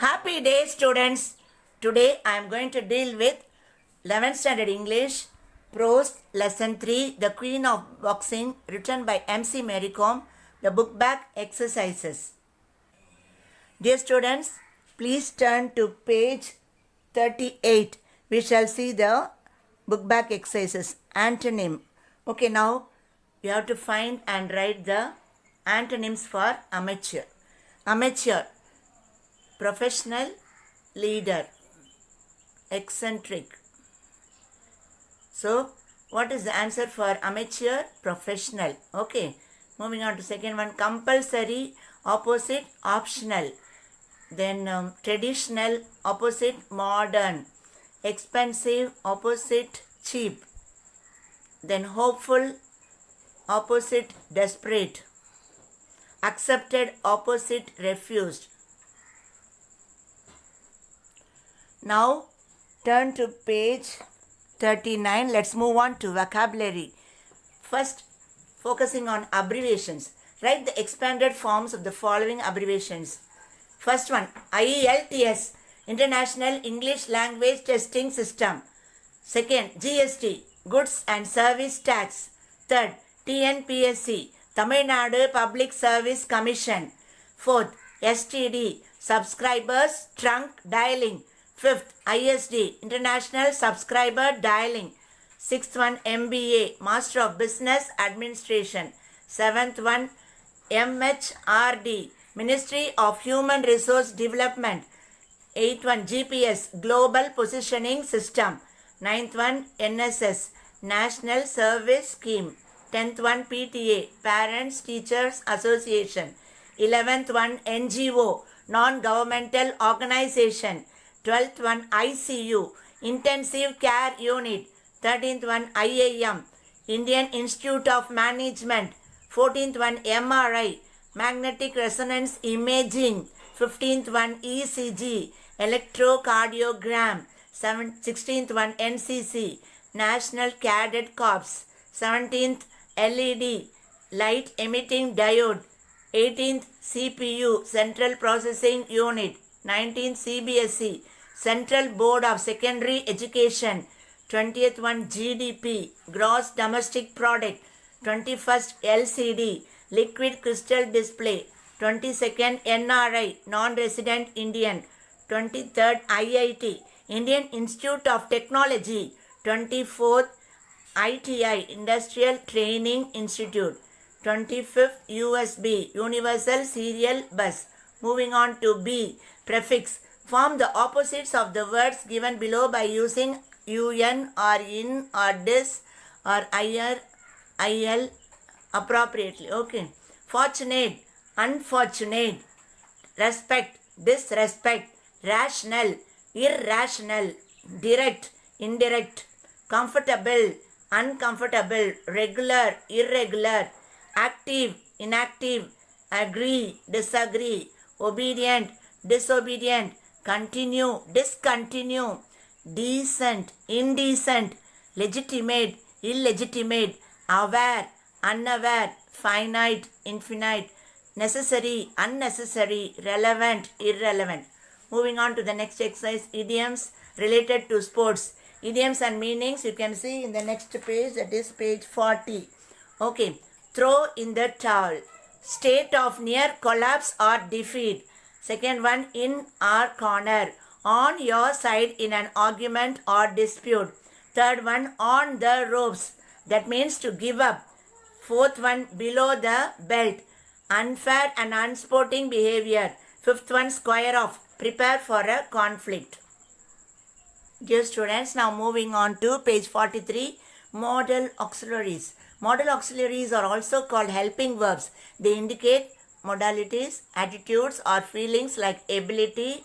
Happy day, students. Today I am going to deal with 11th standard English prose lesson 3, The Queen of Boxing, written by MC Marycom, the book back exercises. Dear students, please turn to page 38. We shall see the book back exercises. Antonym. Okay, now you have to find and write the antonyms for amateur. Amateur, professional, leader, eccentric. So, what is the answer for amateur? Professional. Okay. Moving on to second one. Compulsory, opposite, optional. Then traditional, opposite, modern. Expensive, opposite, cheap. Then hopeful, opposite, desperate. Accepted, opposite, refused. Now, turn to page 39. Let's move on to vocabulary. First, focusing on abbreviations. Write the expanded forms of the following abbreviations. First one, IELTS, International English Language Testing System. Second, GST, Goods and Service Tax. Third, TNPSC, Tamil Nadu Public Service Commission. Fourth, STD, Subscribers Trunk Dialing. Fifth, ISD, International Subscriber Dialing. Sixth one, MBA, Master of Business Administration. Seventh one, MHRD, Ministry of Human Resource Development. Eighth one, GPS, Global Positioning System. Ninth one, NSS, National Service Scheme. 10th one, PTA, Parents Teachers Association. 11th one, NGO, Non-Governmental Organization. 12th one, ICU, Intensive Care Unit. 13th one, IIM, Indian Institute of Management. 14th one, MRI, Magnetic Resonance Imaging. 15th one, ECG, Electrocardiogram. 16th one, NCC, National Cadet Corps. 17th, LED, Light Emitting Diode. 18th, CPU, Central Processing Unit. 19th, CBSE, Central Board of Secondary Education. 20th one, GDP, Gross Domestic Product. 21st, LCD, Liquid Crystal Display. 22nd, NRI, Non-Resident Indian. 23rd, IIT, Indian Institute of Technology. 24th, ITI, Industrial Training Institute. 25th, USB, Universal Serial Bus. Moving on to B, prefix. Form the opposites of the words given below by using un or in or dis or ir, il appropriately. Okay. Fortunate, unfortunate. Respect, disrespect. Rational, irrational. Direct, indirect. Comfortable, uncomfortable. Regular, irregular. Active, inactive. Agree, disagree. Obedient, disobedient. Continue, discontinue. Decent, indecent. Legitimate, illegitimate. Aware, unaware. Finite, infinite. Necessary, unnecessary. Relevant, irrelevant. Moving on to the next exercise, idioms related to sports. Idioms and meanings you can see in the next page, that is page 40. Okay. Throw in the towel. State of near collapse or defeat. Second one, in or corner. On your side in an argument or dispute. Third one, on the ropes. That means to give up. Fourth one, below the belt. Unfair and unsporting behavior. Fifth one, square off. Prepare for a conflict. Dear students, now moving on to page 43, modal auxiliaries. Modal auxiliaries are also called helping verbs. They indicate modalities, attitudes or feelings like ability,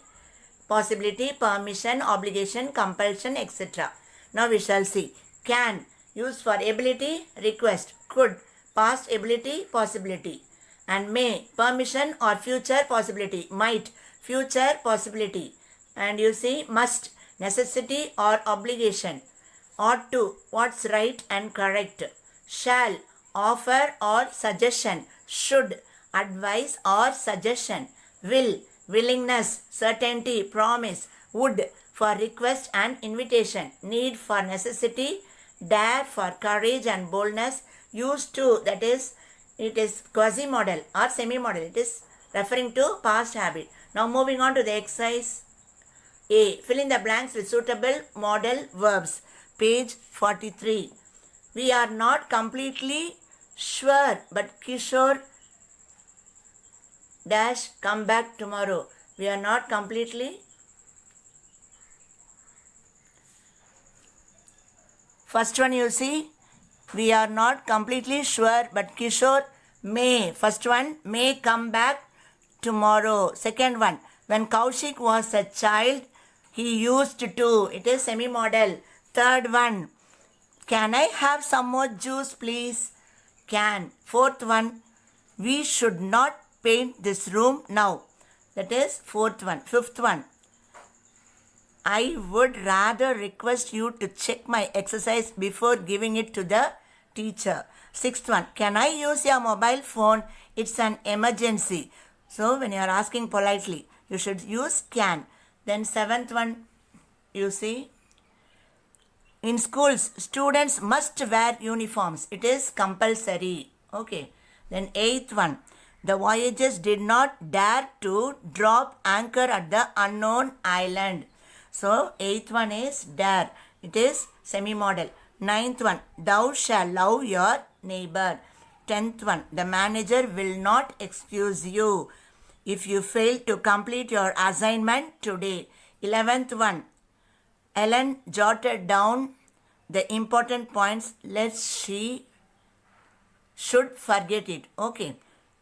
possibility, permission, obligation, compulsion, etc. Now we shall see. Can, used for ability, request. Could, past ability, possibility. And may, permission or future possibility. Might, future possibility. And you see must, necessity or obligation. Ought to, what's right and correct. Shall, offer or suggestion. Should, advice or suggestion. Will, willingness, certainty, promise, would for request and invitation, need for necessity, dare for courage and boldness, used to, that is, it is quasi-modal or semi-modal. It is referring to past habit. Now moving on to the exercise A. Fill in the blanks with suitable modal verbs. Page 43. We are not completely sure, but Kishore dash come back tomorrow. We are not completely. First one you see, we are not completely sure, but Kishore may. First one, may come back tomorrow. Second one, when Kaushik was a child, he used to. It is semi-modal. Third one, can I have some more juice, please? Can. Fourth one, we should not paint this room now. That is fourth one. Fifth one, I would rather request you to check my exercise before giving it to the teacher. Sixth one, can I use your mobile phone? It's an emergency. So when you are asking politely, you should use can. Then seventh one, you see, in schools, students must wear uniforms. It is compulsory. Okay. Then eighth one, the voyagers did not dare to drop anchor at the unknown island. So eighth one is dare. It is semi-modal. Ninth one, thou shalt love your neighbor. 10th one, the manager will not excuse you if you fail to complete your assignment today. 11th one, Ellen jotted down the important points lest she should forget it. Okay.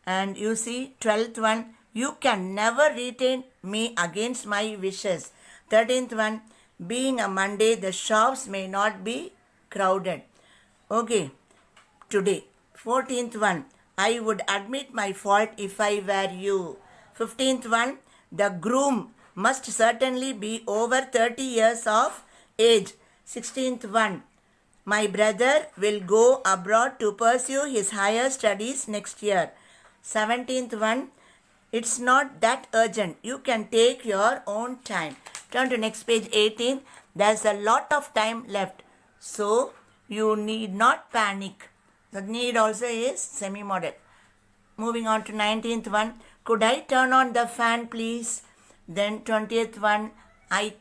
And you see 12th one, you can never retain me against my wishes. 13th one, being a Monday, the shops may not be crowded. Okay, today. 14th one, I would admit my fault if I were you. 15th one, the groom must certainly be over 30 years of age. 16th one, my brother will go abroad to pursue his higher studies next year. 17th one, it's not that urgent. You can take your own time. Turn to next page 18. There's a lot of time left. So you need not panic. The need also is semi-modal. Moving on to 19th one. Could I turn on the fan please? Then 20th one. I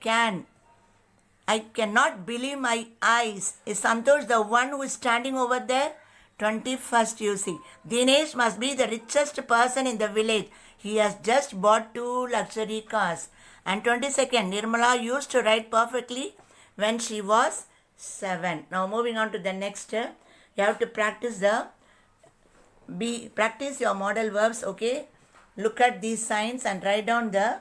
cannot believe my eyes. Is Santosh the one who is standing over there? 21st you see. Dinesh must be the richest person in the village. He has just bought 2 luxury cars. And 22nd, Nirmala used to write perfectly when she was 7. Now moving on to the next. You have to practice practice your modal verbs, okay? Look at these signs and write down the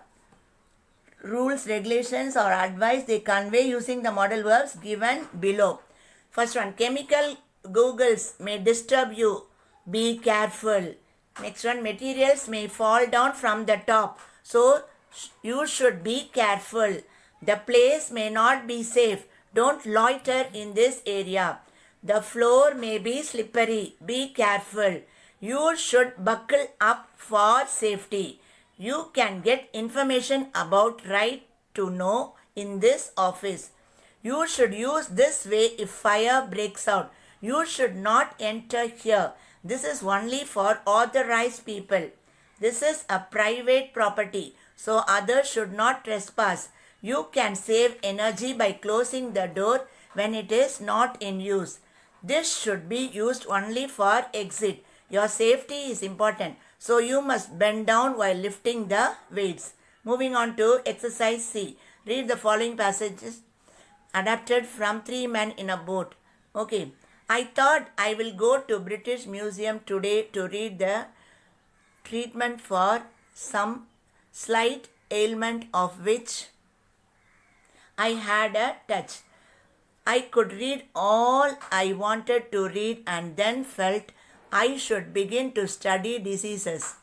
rules, regulations or advice they convey using the modal verbs given below. First one, chemical goggles may disturb you. Be careful. Next one, materials may fall down from the top. So you should be careful. The place may not be safe. Don't loiter in this area. The floor may be slippery. Be careful. You should buckle up for safety. You can get information about right to know in this office. You should use this way if fire breaks out. You should not enter here. This is only for authorized people. This is a private property, so others should not trespass. You can save energy by closing the door when it is not in use. This should be used only for exit. Your safety is important, so you must bend down while lifting the weights. Moving on to exercise C. Read the following passages adapted from 3 Men in a Boat. Okay. I thought I will go to British Museum today to read the treatment for some slight ailment of which I had a touch. I could read all I wanted to read and then felt I should begin to study diseases.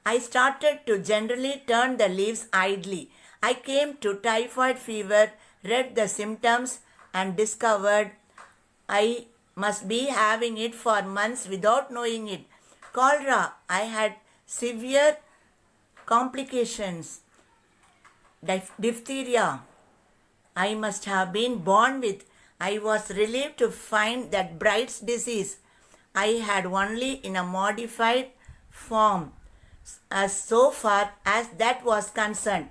I started to generally turn the leaves idly. I came to typhoid fever, read the symptoms and discovered I must be having it for months without knowing it. Cholera. I had severe Complications. Diphtheria. I must have been born with. I was relieved to find that Bright's disease I had only in a modified form. As so far as that was concerned,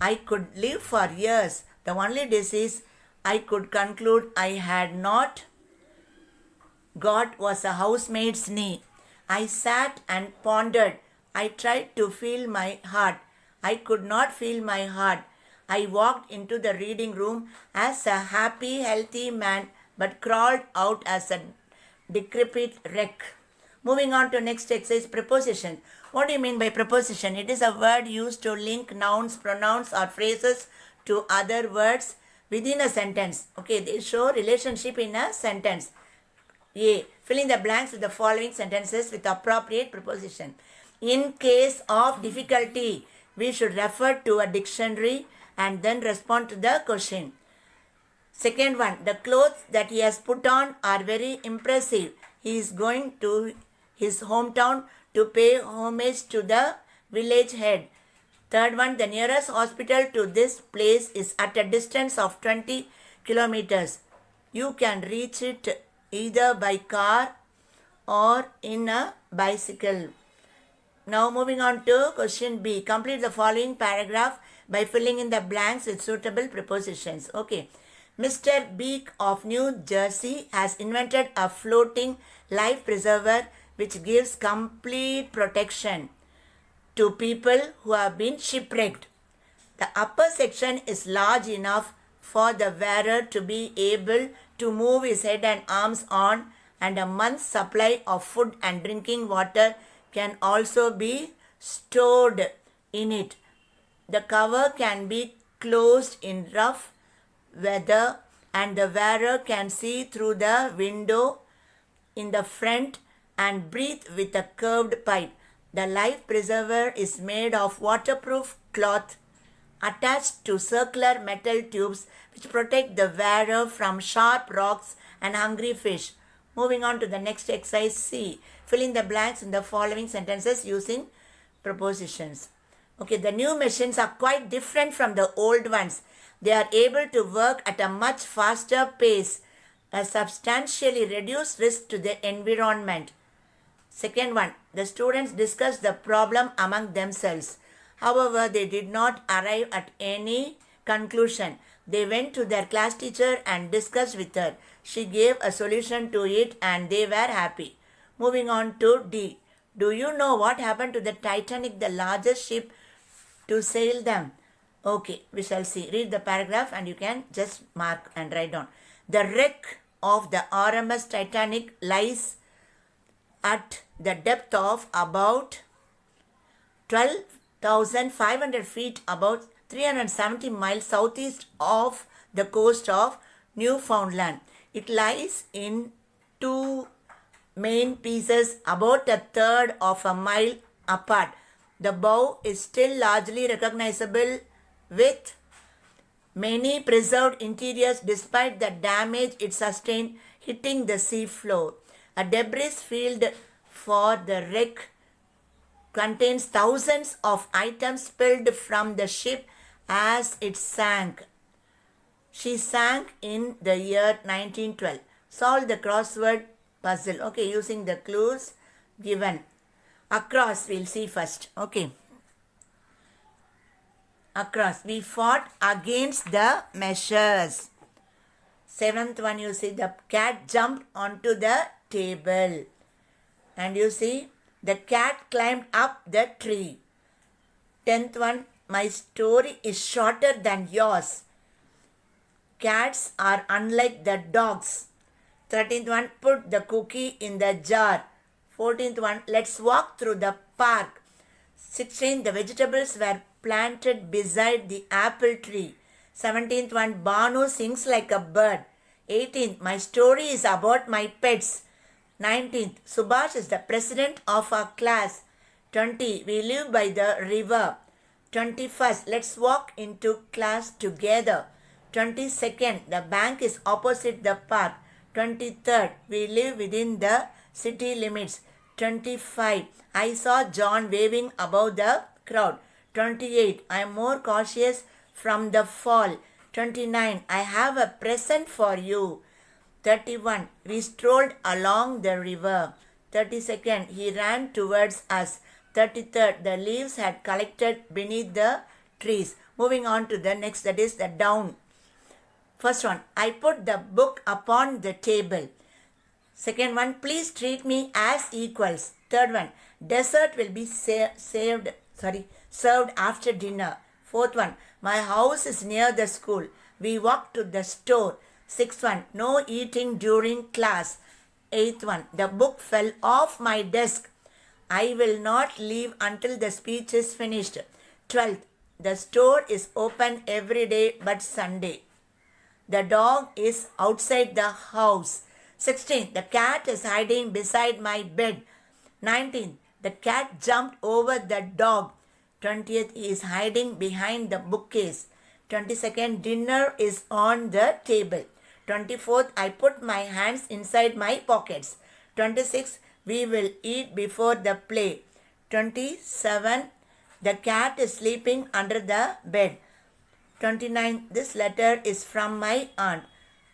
I could live for years. The only disease I could conclude I had not got was a housemaid's knee. I sat and pondered. I tried to feel my heart. I could not feel my heart. I walked into the reading room as a happy, healthy man, but crawled out as a decrepit wreck. Moving on to next exercise, preposition. What do you mean by preposition? It is a word used to link nouns, pronouns or phrases to other words within a sentence. Okay, they show relationship in a sentence. A. Fill in the blanks with the following sentences with appropriate preposition. In case of difficulty, we should refer to a dictionary and then respond to the question. Second one, the clothes that he has put on are very impressive. He is going to his hometown to pay homage to the village head. Third one, the nearest hospital to this place is at a distance of 20 kilometers. You can reach it either by car or in a bicycle. Now moving on to question B. Complete the following paragraph by filling in the blanks with suitable prepositions. Okay. Mr. Beek of New Jersey has invented a floating life preserver which gives complete protection to people who have been shipwrecked. The upper section is large enough for the wearer to be able to move his head and arms on, and a month's supply of food and drinking water can also be stored in it. The cover can be closed in rough weather and the wearer can see through the window in the front and breathe with a curved pipe. The life preserver is made of waterproof cloth attached to circular metal tubes which protect the wearer from sharp rocks and hungry fish. Moving on to the next exercise C. Fill in the blanks in the following sentences using prepositions. Okay, the new machines are quite different from the old ones. They are able to work at a much faster pace, a substantially reduced risk to the environment. Second one, the students discussed the problem among themselves. However, they did not arrive at any conclusion. They went to their class teacher and discussed with her. She gave a solution to it and they were happy. Moving on to D. Do you know what happened to the Titanic, the largest ship to sail them? Okay, we shall see. Read the paragraph and you can just mark and write down. The wreck of the RMS Titanic lies at the depth of about 12,500 feet, about 370 miles southeast of the coast of Newfoundland. It lies in two main pieces about a third of a mile apart. The bow is still largely recognizable with many preserved interiors despite the damage it sustained hitting the sea floor. A debris field for the wreck contains thousands of items spilled from the ship as it sank. She sank in the year 1912. Solve the crossword puzzle. Okay, using the clues given. Across, we'll see first. Okay. Across. We fought against the measures. Seventh one, you see the cat jumped onto the table. And you see the cat climbed up the tree. 10th one, my story is shorter than yours. Cats are unlike the dogs. 13th one, put the cookie in the jar. 14th one, let's walk through the park. 16th, the vegetables were planted beside the apple tree. 17th one, Banu sings like a bird. 18th, my story is about my pets. 19th, Subhash is the president of our class. 20, we live by the river. 21st, let's walk into class together. 22nd, the bank is opposite the park. 23rd, we live within the city limits. 25, I saw John waving above the crowd. 28. I am more cautious from the fall. 29. I have a present for you. 31. We strolled along the river. 32nd. He ran towards us. 33rd. The leaves had collected beneath the trees. Moving on to the next, that is the down. First one, I put the book upon the table. Second one, please treat me as equals. Third one, dessert will be served after dinner. Fourth one, my house is near the school. We walk to the store. Sixth one, no eating during class. Eighth one, the book fell off my desk. I will not leave until the speech is finished. 12th, the store is open every day but Sunday. The dog is outside the house. 16th, the cat is hiding beside my bed. 19th, the cat jumped over the dog. 20th, he is hiding behind the bookcase. 22nd, dinner is on the table. 24th, I put my hands inside my pockets. 26th, we will eat before the play. 27th, the cat is sleeping under the bed. 29, this letter is from my aunt.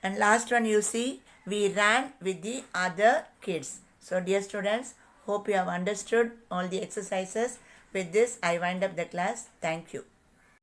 And last one you see, we ran with the other kids. So dear students, hope you have understood all the exercises. With this, I wind up the class. Thank you.